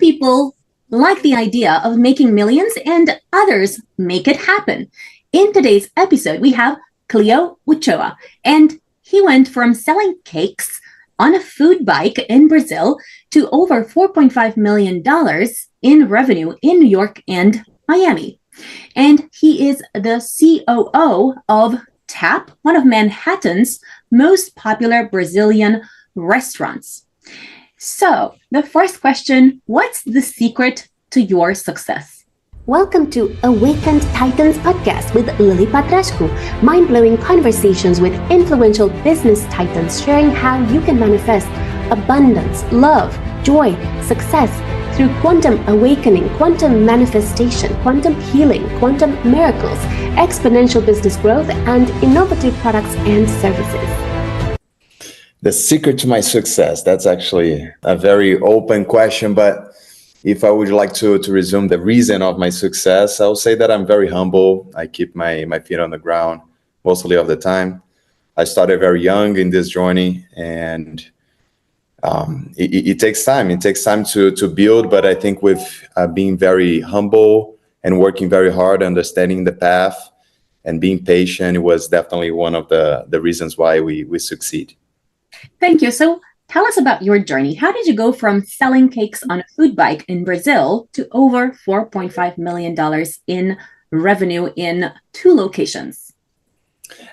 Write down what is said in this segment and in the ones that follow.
people like the idea of making millions and others make it happen. In today's episode, we have Cleo Uchoa, and he went from selling cakes on a food bike in Brazil to over $4.5 million in revenue in New York and Miami. And he is the COO of TAP, one of Manhattan's most popular Brazilian restaurants. So, the first question, what's the secret to your success? Welcome to Awakened Titans podcast with Lily Patrascu, mind-blowing conversations with influential business titans sharing how you can manifest abundance, love, joy, success through quantum awakening, quantum manifestation, quantum healing, quantum miracles, exponential business growth, and innovative products and services. The secret to my success, that's actually a very open question, but if I would like to resume the reason of my success, I'll say that I'm very humble. I keep my feet on the ground mostly of the time. I started very young in this journey, and it takes time. It takes time to build, but I think with being very humble and working very hard, understanding the path and being patient, it was definitely one of the reasons why we succeed. Thank you. So tell us about your journey. How did you go from selling cakes on a food bike in Brazil to over $4.5 million in revenue in 2 locations?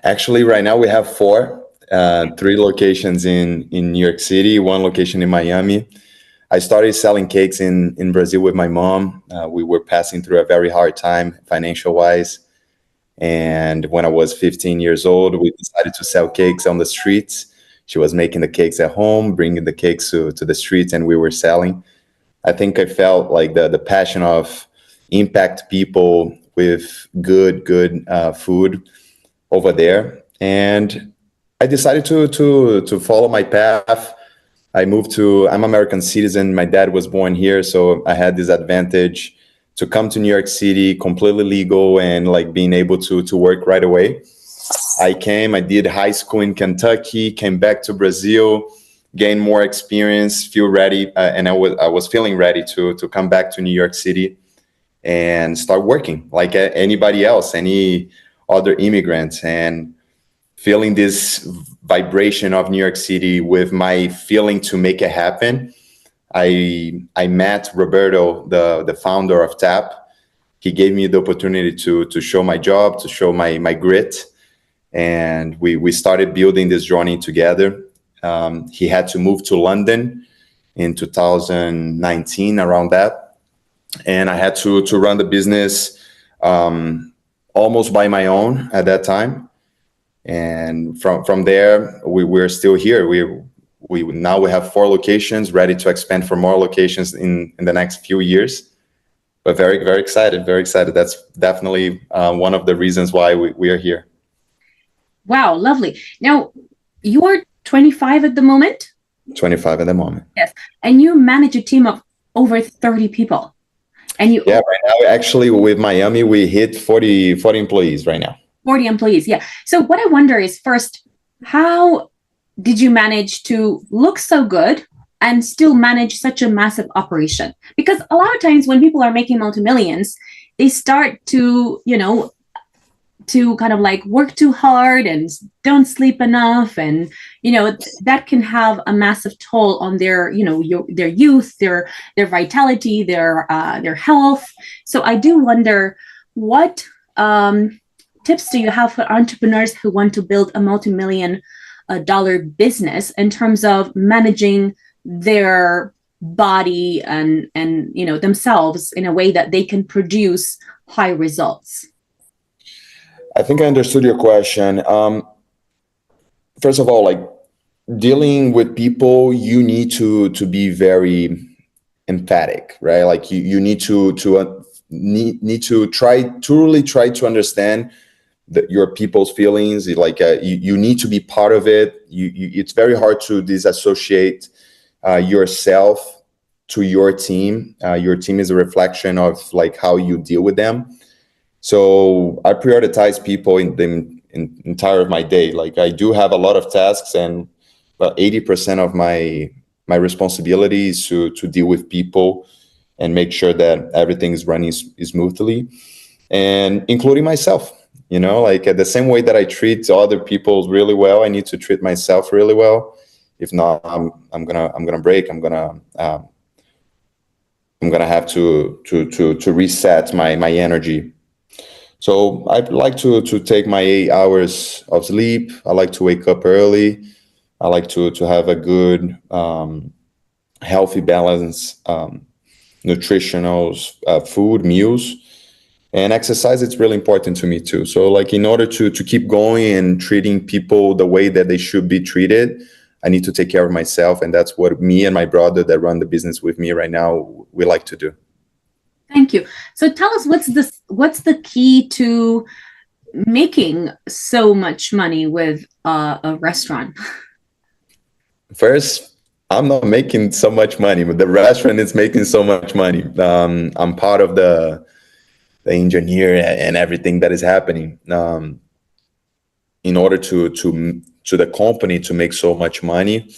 Actually, right now we have 3 locations in New York City, 1 location in Miami. I started selling cakes in Brazil with my mom. We were passing through a very hard time financial-wise. And when I was 15 years old, we decided to sell cakes on the streets. She was making the cakes at home, bringing the cakes to the streets, and we were selling. I think I felt like the passion of impact people with good food over there. And I decided to follow my path. I'm American citizen. My dad was born here, so I had this advantage to come to New York City, completely legal, and like being able to work right away. I did high school in Kentucky, came back to Brazil, gained more experience, feel ready, and I was feeling ready to come back to New York City and start working like anybody else, any other immigrants, and feeling this vibration of New York City with my feeling to make it happen. I met Roberto, the founder of TAP. He gave me the opportunity to show my job, to show my grit. And we started building this journey together. He had to move to London in 2019, around that. And I had to run the business almost by my own at that time. And from there, we're still here. We now have 4 locations, ready to expand for more locations in the next few years. But very, very excited, very excited. That's definitely one of the reasons why we are here. Wow, lovely. Now, you're 25 at the moment? 25 at the moment. Yes. And you manage a team of over 30 people. And right now, actually, with Miami, we hit 40 employees right now. 40 employees, yeah. So what I wonder is, first, how did you manage to look so good and still manage such a massive operation? Because a lot of times when people are making multi-millions, they start to kind of like work too hard and don't sleep enough, and that can have a massive toll on their their youth, their vitality, their health. So I do wonder, what tips do you have for entrepreneurs who want to build a multi-million dollar business in terms of managing their body and themselves in a way that they can produce high results? I think I understood your question. First of all, like dealing with people, you need to be very emphatic, right? Like you need to truly try to understand your people's feelings. Like you need to be part of it. It's very hard to disassociate yourself to your team. Your team is a reflection of like how you deal with them. So I prioritize people in the entire of my day. Like I do have a lot of tasks, and about 80% of my responsibility is to deal with people and make sure that everything is running smoothly, and including myself. Like the same way that I treat other people really well, I need to treat myself really well. If not, I'm gonna break. I'm gonna have to reset my energy. So I like to take my 8 hours of sleep. I like to wake up early. I like to have a good, healthy balance, nutritional food meals, and exercise. It's really important to me too. So like in order to keep going and treating people the way that they should be treated, I need to take care of myself, and that's what me and my brother that run the business with me right now, we like to do. Thank you. So tell us, what's the key to making so much money with a restaurant? First, I'm not making so much money, but the restaurant is making so much money. I'm part of the engineer and everything that is happening. In order to the company to make so much money,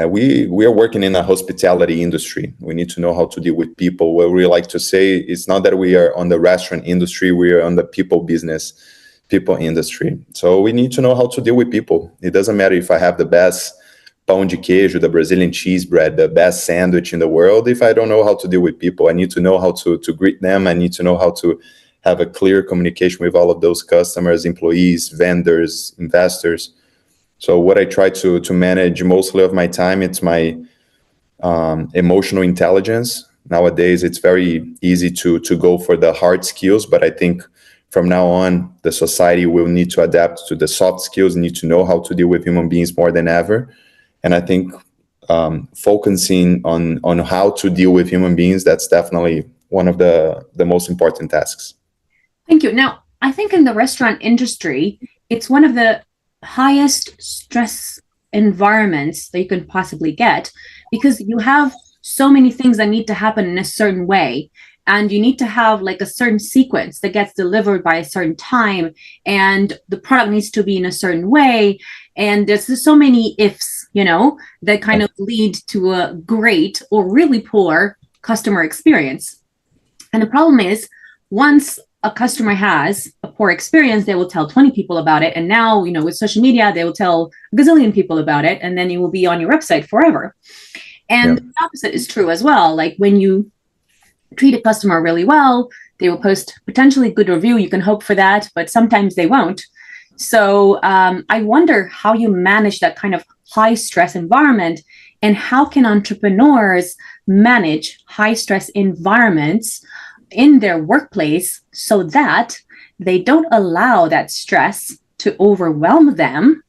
we are working in a hospitality industry. We need to know how to deal with people. What we like to say, it's not that we are on the restaurant industry, we are on the people industry. So we need to know how to deal with people. It doesn't matter if I have the best pão de queijo, the Brazilian cheese bread, the best sandwich in the world. If I don't know how to deal with people, I need to know how to greet them. I need to know how to have a clear communication with all of those customers, employees, vendors, investors. So what I try to manage mostly of my time, it's my emotional intelligence. Nowadays, it's very easy to go for the hard skills, but I think from now on, the society will need to adapt to the soft skills, need to know how to deal with human beings more than ever. And I think focusing on how to deal with human beings, that's definitely one of the most important tasks. Thank you. Now, I think in the restaurant industry, it's one of the highest stress environments that you can possibly get, because you have so many things that need to happen in a certain way, and you need to have like a certain sequence that gets delivered by a certain time, and the product needs to be in a certain way, and there's just so many ifs, that kind of lead to a great or really poor customer experience. And the problem is, once a customer has a poor experience, they will tell 20 people about it. And now, with social media, they will tell a gazillion people about it. And then it will be on your website forever. And the opposite is true as well. Like when you treat a customer really well, they will post potentially good review. You can hope for that, but sometimes they won't. So I wonder how you manage that kind of high stress environment, and how can entrepreneurs manage high stress environments in their workplace so that they don't allow that stress to overwhelm them,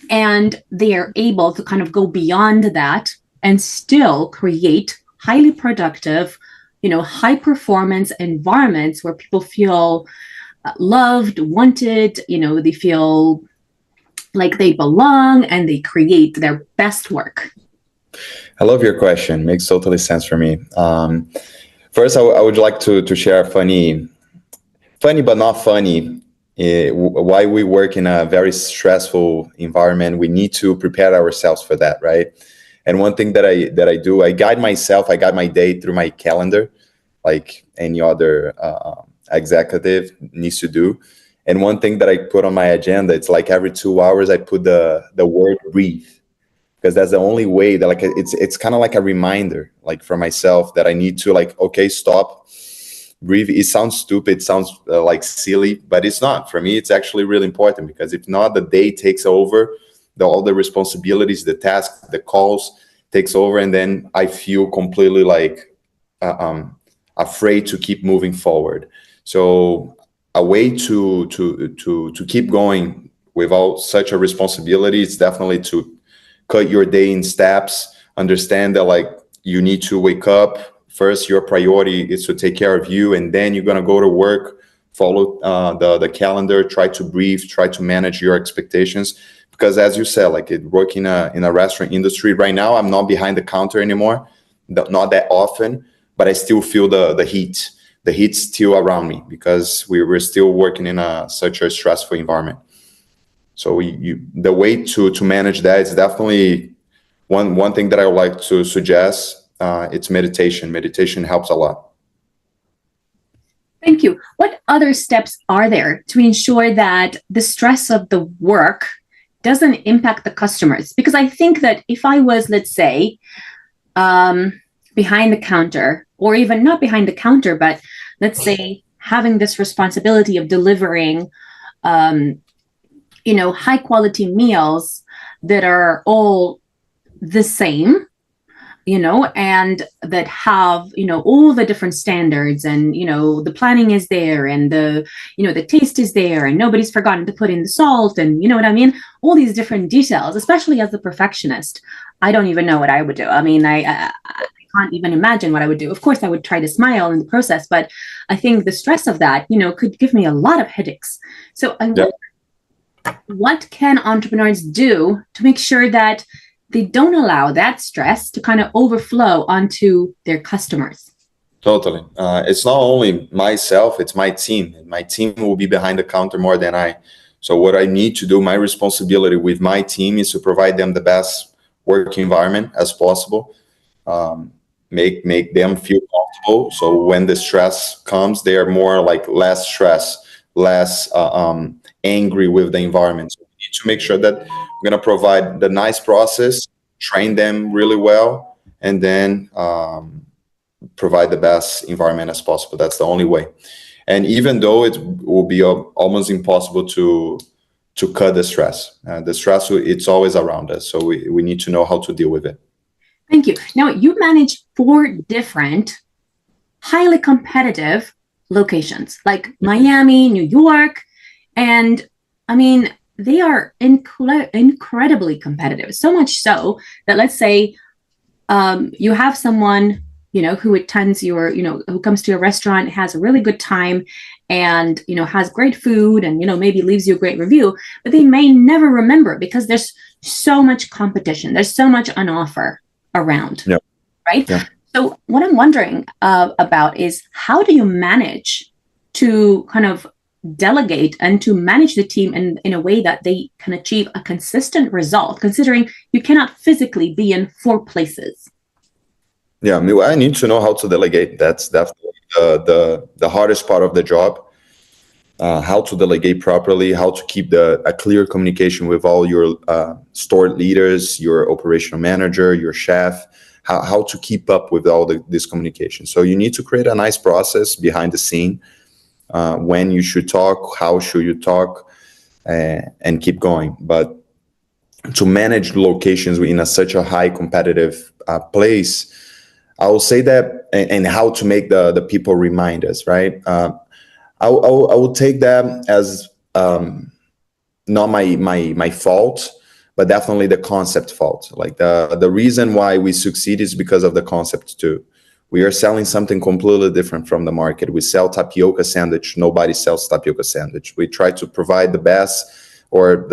and they are able to kind of go beyond that and still create highly productive, high performance environments where people feel loved, wanted, they feel like they belong, and they create their best work. I love your question. Makes totally sense for me. First, I would like to share a funny but not funny, why we work in a very stressful environment. We need to prepare ourselves for that, right? And one thing that I do, I guide my day through my calendar, like any other executive needs to do. And one thing that I put on my agenda, it's like every 2 hours I put the word breathe, because that's the only way that like it's kind of like a reminder, like for myself, that I need to okay, stop, breathe. It sounds stupid, it sounds like silly, but it's not. For me, it's actually really important, because if not, the day takes over, all the responsibilities, the tasks, the calls takes over, and then I feel completely afraid to keep moving forward. So a way to keep going without such a responsibility is definitely to cut your day in steps. Understand that you need to wake up first. Your priority is to take care of you, and then you're going to go to work, follow the calendar, try to breathe, try to manage your expectations. Because as you said, working in a restaurant industry right now, I'm not behind the counter anymore, not that often, but I still feel the heat. The heat's still around me, because we're still working in such a stressful environment. So the way to manage that is definitely one thing that I would like to suggest it's meditation. Meditation helps a lot. Thank you. What other steps are there to ensure that the stress of the work doesn't impact the customers? Because I think that if I was, let's say, behind the counter, or even not behind the counter, but let's say having this responsibility of delivering, high quality meals that are all the same, and that have, all the different standards, and, the planning is there, and the taste is there, and nobody's forgotten to put in the salt, and you know what I mean? All these different details, especially as the perfectionist, I don't even know what I would do. I mean, I can't even imagine what I would do. Of course, I would try to smile in the process, but I think the stress of that, could give me a lot of headaches. So I wonder, what can entrepreneurs do to make sure that they don't allow that stress to kind of overflow onto their customers? Totally. It's not only myself, it's my team. My team will be behind the counter more than I. So what I need to do, my responsibility with my team, is to provide them the best work environment as possible. Make them feel comfortable. So when the stress comes, they are more like less stressed, less angry with the environment. So we need to make sure that we're going to provide the nice process, train them really well, and then provide the best environment as possible. That's the only way. And even though it will be almost impossible to cut the stress, it's always around us. So we need to know how to deal with it. Thank you. Now, you manage 4 different highly competitive locations, like Miami, New York, and I mean, they are incredibly competitive. So much so that, let's say, you have someone, who attends your, who comes to your restaurant, has a really good time, and, has great food, and, maybe leaves you a great review, but they may never remember because there's so much competition. There's so much on offer around, right? Yeah. So what I'm wondering about is, how do you manage to kind of delegate and to manage the team in a way that they can achieve a consistent result, considering you cannot physically be in 4 places? Yeah, I mean, I need to know how to delegate. That's definitely the hardest part of the job. How to delegate properly, how to keep a clear communication with all your store leaders, your operational manager, your chef, how to keep up with all this communication. So you need to create a nice process behind the scene, when you should talk, how should you talk, and keep going. But to manage locations in such a high competitive place, I will say that, and how to make the people remind us, right? I will take that as not my fault, but definitely the concept fault. Like the reason why we succeed is because of the concept too. We are selling something completely different from the market. We sell tapioca sandwich. Nobody sells tapioca sandwich. We try to provide the best, or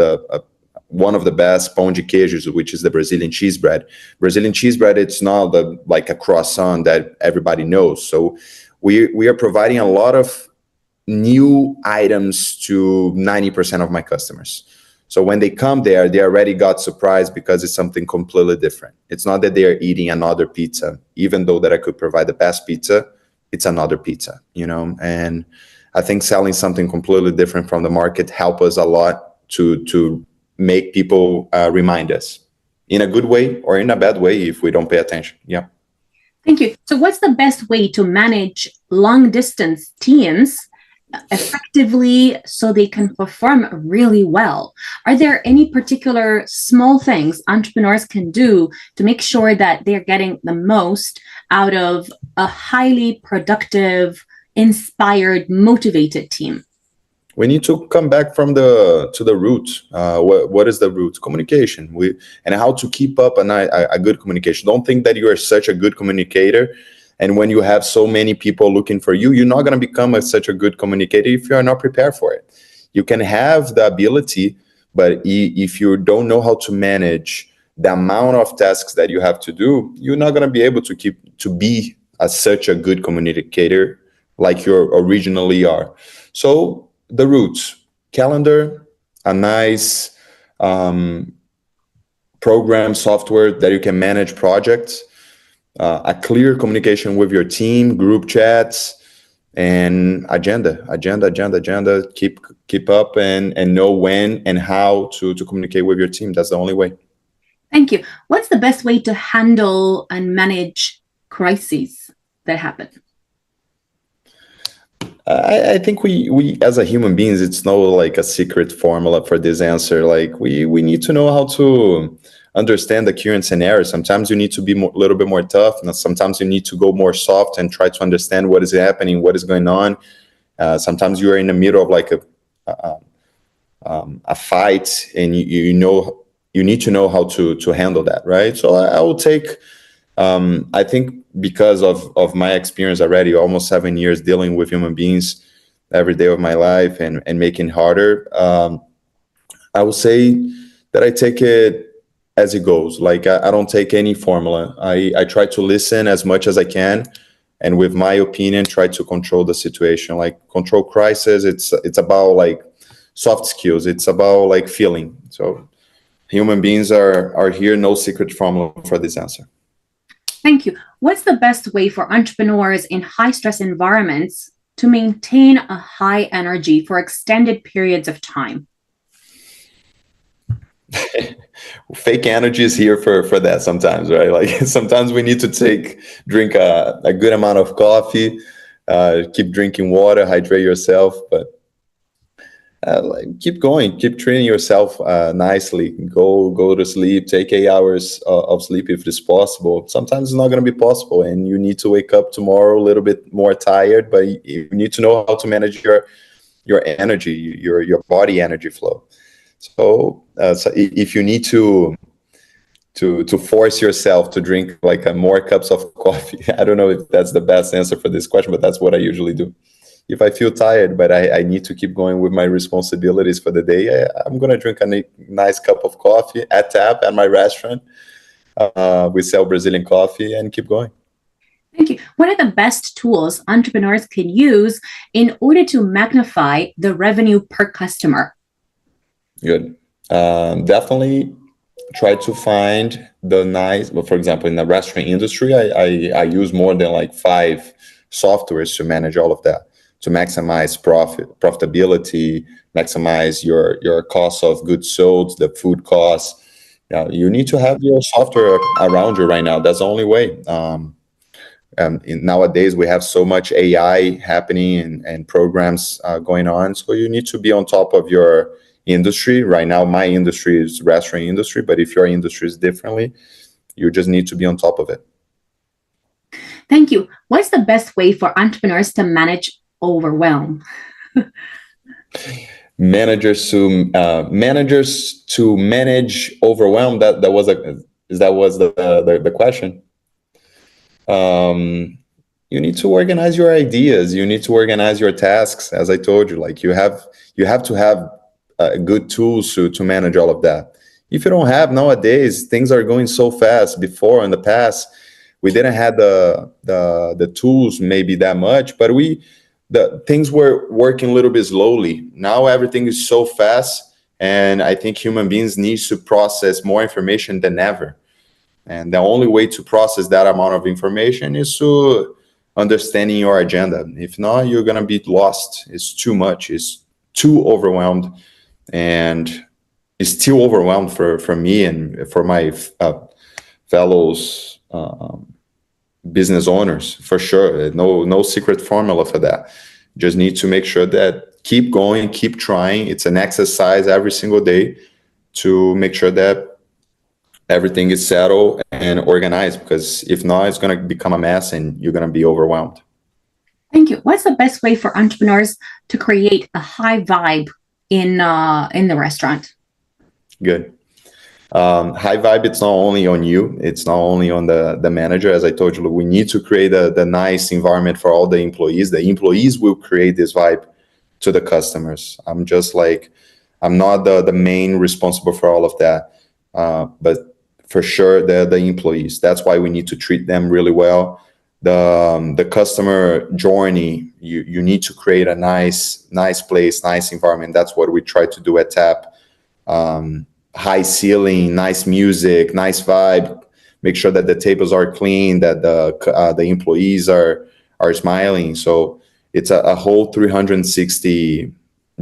one of the best pão de queijos, which is the Brazilian cheese bread. Brazilian cheese bread, it's not like a croissant that everybody knows. So we are providing a lot of new items to 90% of my customers. So when they come there, they already got surprised because it's something completely different. It's not that they are eating another pizza, even though that I could provide the best pizza, it's another pizza, and I think selling something completely different from the market help us a lot to make people remind us in a good way or in a bad way if we don't pay attention. Yeah. Thank you. So what's the best way to manage long distance teams effectively so they can perform really well? Are there any particular small things entrepreneurs can do to make sure that they're getting the most out of a highly productive, inspired, motivated team? We need to come back to the root. What is the root? Communication. And how to keep up a good communication. Don't think that you are such a good communicator, and when you have so many people looking for you, you're not going to become such a good communicator if you are not prepared for it. You can have the ability, but if you don't know how to manage the amount of tasks that you have to do, you're not going to be able to be such a good communicator like you originally are. So the roots: calendar, a nice program software that you can manage projects, a clear communication with your team, group chats, and agenda. Keep up and know when and how to communicate with your team. That's the only way. Thank you. What's the best way to handle and manage crises that happen? I think we as a human beings, it's no like a secret formula for this answer. Like we need to know how to understand the current scenario. Sometimes you need to be a little bit more tough, and sometimes you need to go more soft and try to understand what is happening, what is going on. Sometimes you are in the middle of like a fight, and you know you need to know how to handle that, right? So I will take. I think because of my experience already, almost 7 years dealing with human beings every day of my life and making harder, I will say that I take it as it goes. Like I don't take any formula. I try to listen as much as I can, and with my opinion, try to control the situation. Like control crisis, it's about like soft skills. It's about like feeling. So human beings are here. No secret formula for this answer. Thank you. What's the best way for entrepreneurs in high stress environments to maintain a high energy for extended periods of time? Fake energy is here for that sometimes, right? Like sometimes we need to drink a good amount of coffee, keep drinking water, hydrate yourself, but like, keep going, keep treating yourself nicely. Go to sleep, take 8 hours of sleep if it's possible. Sometimes it's not going to be possible, and you need to wake up tomorrow a little bit more tired, but you need to know how to manage your energy, your body energy flow. So if you need to force yourself to drink like more cups of coffee, I don't know if that's the best answer for this question, but that's what I usually do. If I feel tired, but I need to keep going with my responsibilities for the day, I'm going to drink a nice cup of coffee at TAP, at my restaurant. We sell Brazilian coffee, and keep going. Thank you. What are the best tools entrepreneurs can use in order to magnify the revenue per customer? Good. Definitely try to find the nice, well, for example, in the restaurant industry, I use more than like 5 softwares to manage all of that, to maximize profitability, maximize your cost of goods sold, the food costs. You need to have your software around you right now. That's the only way. Nowadays, we have so much AI happening and programs going on. So you need to be on top of your industry. Right now, my industry is restaurant industry, but if your industry is differently, you just need to be on top of it. Thank you. What's the best way for entrepreneurs to manage overwhelm? Managers to manage overwhelm. That was the question. You need to organize your ideas. You need to organize your tasks. As I told you, like you have to have good tools to manage all of that. If you don't have, nowadays, things are going so fast. Before, in the past, we didn't have the tools maybe that much, but the things were working a little bit slowly. Now everything is so fast, and I think human beings need to process more information than ever. And the only way to process that amount of information is to understanding your agenda. If not, you're gonna be lost. It's too much. It's too overwhelmed, and it's still overwhelmed for me and for my fellows. Business owners, for sure. No secret formula for that. Just need to make sure that keep going, keep trying. It's an exercise every single day to make sure that everything is settled and organized, because if not, it's going to become a mess and you're going to be overwhelmed. Thank you. What's the best way for entrepreneurs to create a high vibe in the restaurant? Good. High vibe, it's not only on you, it's not only on the manager. As I told you, we need to create the nice environment for all the employees. The employees will create this vibe to the customers. I'm not the main responsible for all of that, but for sure the employees. That's why we need to treat them really well. The customer journey, you need to create a nice place, nice environment. That's what we try to do at TAP. High ceiling, nice music, nice vibe. make sure that the tables are clean, that the employees are smiling. So it's a whole 360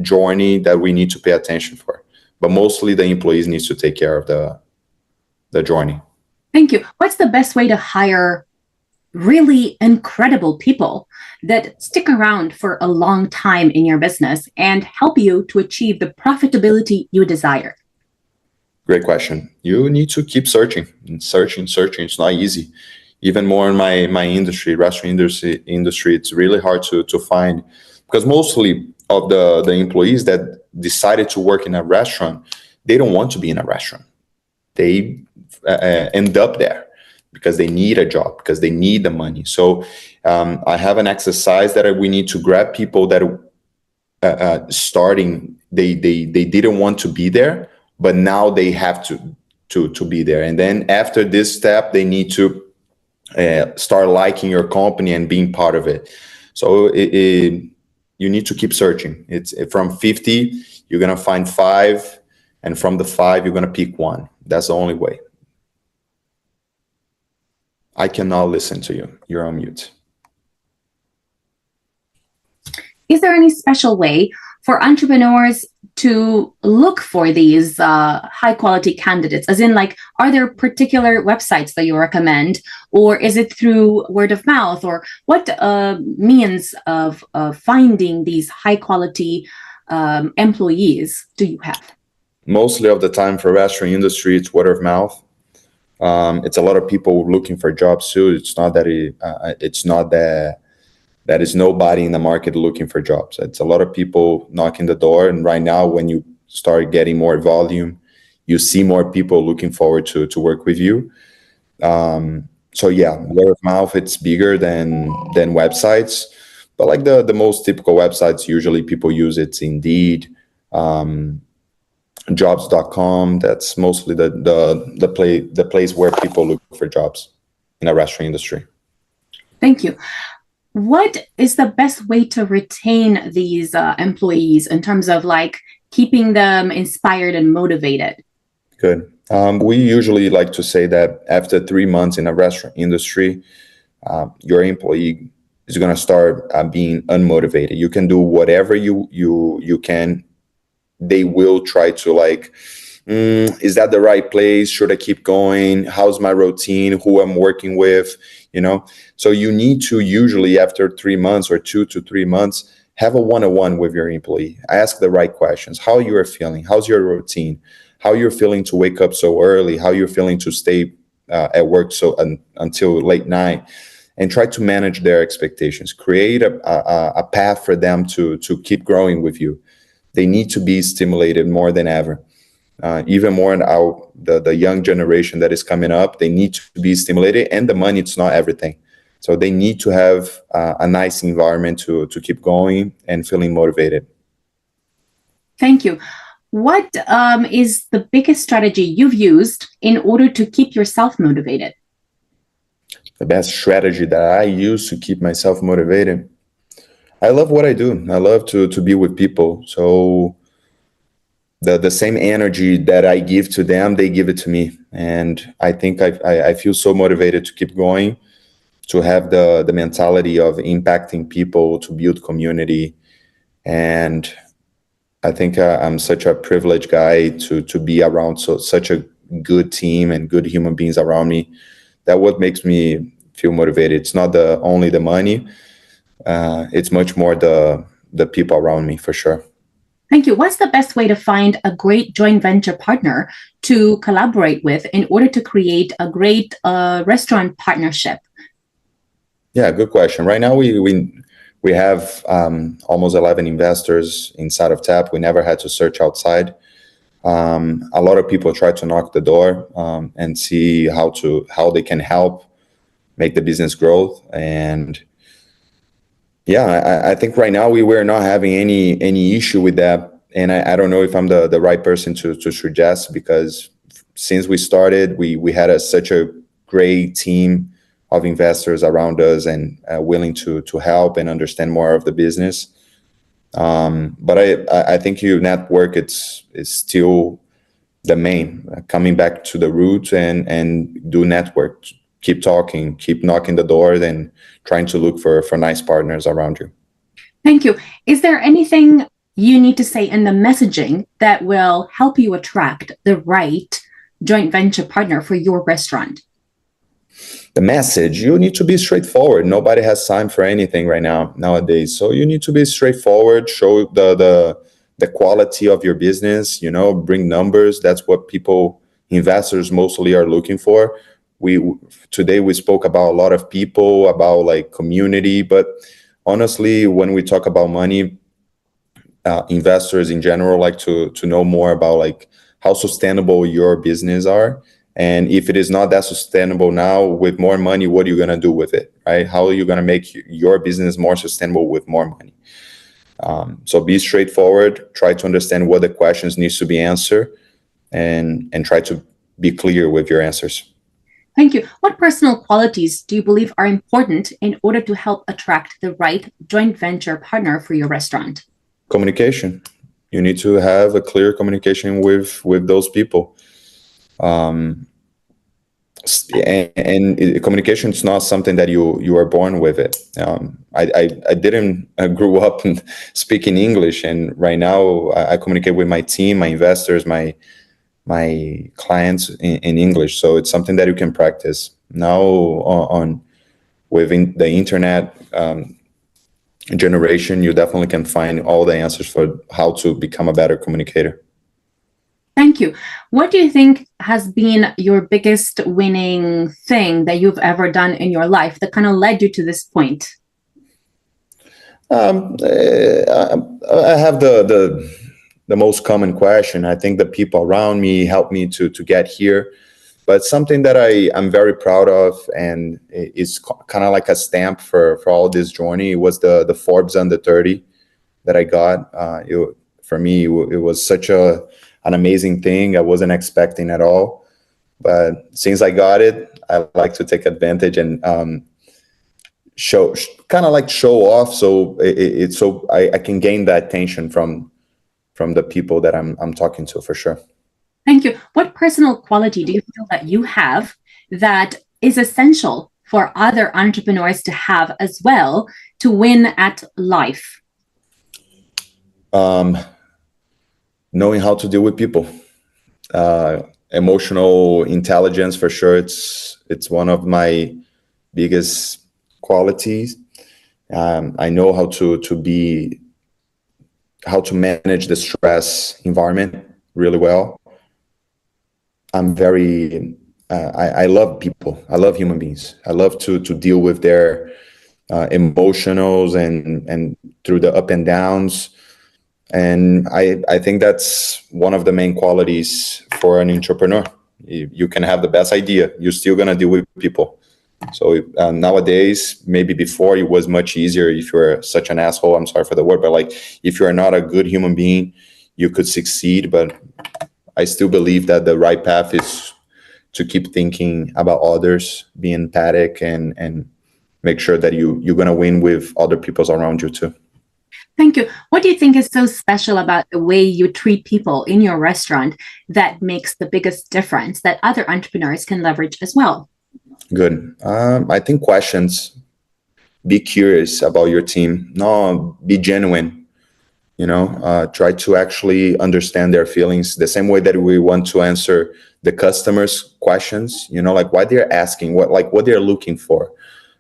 journey that we need to pay attention for. But mostly the employees need to take care of the journey. Thank you. What's the best way to hire really incredible people that stick around for a long time in your business and help you to achieve the profitability you desire? Great question. You need to keep searching. It's not easy. Even more in my industry, restaurant industry, it's really hard to find, because mostly of the employees that decided to work in a restaurant, they don't want to be in a restaurant. They end up there because they need a job, because they need the money. So I have an exercise that we need to grab people that starting, they didn't want to be there, but now they have to be there. And then after this step, they need to start liking your company and being part of it. So you need to keep searching. It's from 50, you're going to find 5. And from the 5, you're going to pick 1. That's the only way. I cannot listen to you. You're on mute. Is there any special way for entrepreneurs to look for these high quality candidates? As in, like, are there particular websites that you recommend, or is it through word of mouth, or what means of finding these high quality employees do you have? Mostly of the time for restaurant industry, it's word of mouth. It's a lot of people looking for jobs too. It's not that that is nobody in the market looking for jobs. It's a lot of people knocking the door. And right now, when you start getting more volume, you see more people looking forward to work with you. So yeah, word of mouth, it's bigger than websites. But like the most typical websites, usually people use it's Indeed, jobs.com. That's mostly the place where people look for jobs in the restaurant industry. Thank you. What is the best way to retain these employees in terms of like keeping them inspired and motivated? Good. We usually like to say that after 3 months in a restaurant industry, your employee is going to start being unmotivated. You can do whatever you can. They will try to like, is that the right place? Should I keep going? How's my routine? Who I'm working with? So you need to usually after 3 months or 2 to 3 months, have a one-on-one with your employee. Ask the right questions. How you are feeling? How's your routine? How you're feeling to wake up so early? How you're feeling to stay at work until late night? And try to manage their expectations. Create a path for them to keep growing with you. They need to be stimulated more than ever. Even more in the young generation that is coming up, they need to be stimulated, and the money, it's not everything. So they need to have a nice environment to keep going and feeling motivated. Thank you. What is the biggest strategy you've used in order to keep yourself motivated? The best strategy that I use to keep myself motivated, I love what I do. I love to be with people. So the same energy that I give to them, they give it to me. And I think I feel so motivated to keep going, to have the mentality of impacting people, to build community. And I think I'm such a privileged guy to be around such a good team and good human beings around me. That what makes me feel motivated. It's not only the money. It's much more the people around me, for sure. Thank you. What's the best way to find a great joint venture partner to collaborate with in order to create a great restaurant partnership? Yeah, good question. Right now, we have almost 11 investors inside of TAP. We never had to search outside. A lot of people try to knock the door and see how they can help make the business grow. And yeah, I think right now we're not having any issue with that. And I don't know if I'm the right person to suggest, because since we started, we had such a great team of investors around us and willing to help and understand more of the business. But I think your network is still the main, coming back to the roots and do network, keep talking, keep knocking the door, then trying to look for nice partners around you. Thank you. Is there anything you need to say in the messaging that will help you attract the right joint venture partner for your restaurant? The message, you need to be straightforward. Nobody has time for anything right nowadays. So you need to be straightforward, show the quality of your business, bring numbers. That's what investors mostly are looking for. Today we spoke about a lot of people, about like community, but honestly, when we talk about money, investors in general like to know more about like how sustainable your business are. And if it is not that sustainable now, with more money, what are you going to do with it, right? How are you going to make your business more sustainable with more money? So be straightforward, try to understand what the questions needs to be answered, and try to be clear with your answers. Thank you. What personal qualities do you believe are important in order to help attract the right joint venture partner for your restaurant? Communication. You need to have a clear communication with those people. And communication is not something that you are born with it. I didn't grow up speaking English, and right now I communicate with my team, my investors, my clients in English. So it's something that you can practice now on within the internet generation. You definitely can find all the answers for how to become a better communicator. Thank you. What do you think has been your biggest winning thing that you've ever done in your life that kind of led you to this point? I have the most common question. I think the people around me helped me to get here. But something that I'm very proud of, and is kind of like a stamp for all this journey, was the Forbes Under 30 that I got. For me, it was such an amazing thing. I wasn't expecting at all. But since I got it, I like to take advantage and show off, so I can gain that attention from the people that I'm talking to, for sure. Thank you. What personal quality do you feel that you have that is essential for other entrepreneurs to have as well to win at life? Knowing how to deal with people. Emotional intelligence, for sure. It's one of my biggest qualities. I know how to manage the stress environment really well. I love people. I love human beings. I love to deal with their emotionals and through the up and downs. And I think that's one of the main qualities for an entrepreneur. You can have the best idea. You're still going to deal with people. So nowadays, maybe before, it was much easier if you're such an asshole. I'm sorry for the word, but like if you're not a good human being, you could succeed. But I still believe that the right path is to keep thinking about others, be empathic, and make sure that you're going to win with other people around you too. Thank you. What do you think is so special about the way you treat people in your restaurant that makes the biggest difference that other entrepreneurs can leverage as well? Good. I think questions. Be curious about your team. No, be genuine. Try to actually understand their feelings the same way that we want to answer the customers' questions. Like why they're asking, what they're looking for,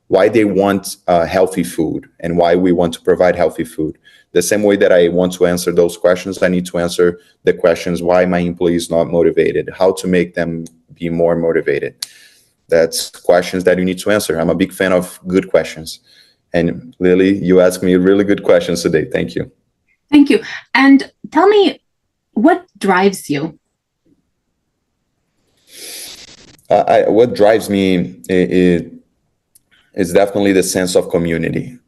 why they want healthy food, and why we want to provide healthy food. The same way that I want to answer those questions, I need to answer the questions why my employee is not motivated, how to make them be more motivated. That's questions that you need to answer. I'm a big fan of good questions. And Lily, you asked me really good questions today. Thank you. Thank you. And tell me, what drives you? What drives me is definitely the sense of community,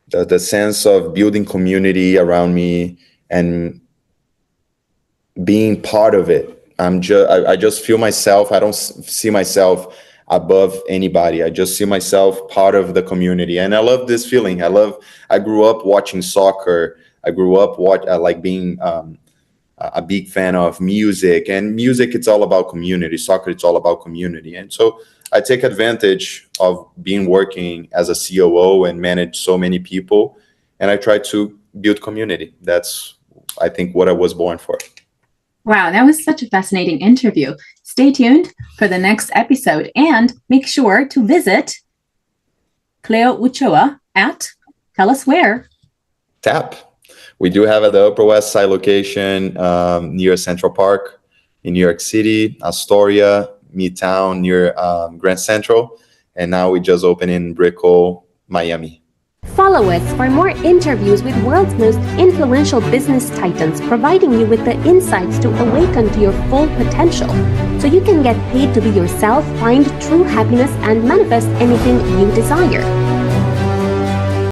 the sense of building community around me and being part of it. I just feel myself. I don't see myself above anybody. I just see myself part of the community, and I love this feeling. I grew up watching soccer. I grew up like being a big fan of music, and music, it's all about community. Soccer, it's all about community. And so I take advantage of being working as a COO and manage so many people, and I try to build community. That's, I think, what I was born for. Wow, that was such a fascinating interview. Stay tuned for the next episode and make sure to visit Cleo Uchoa at, tell us where. TAP. We do have at the Upper West Side location near Central Park in New York City, Astoria, Midtown near Grand Central, and now we just opened in Brickell, Miami. Follow us for more interviews with world's most influential business titans, providing you with the insights to awaken to your full potential, so you can get paid to be yourself, find true happiness, and manifest anything you desire.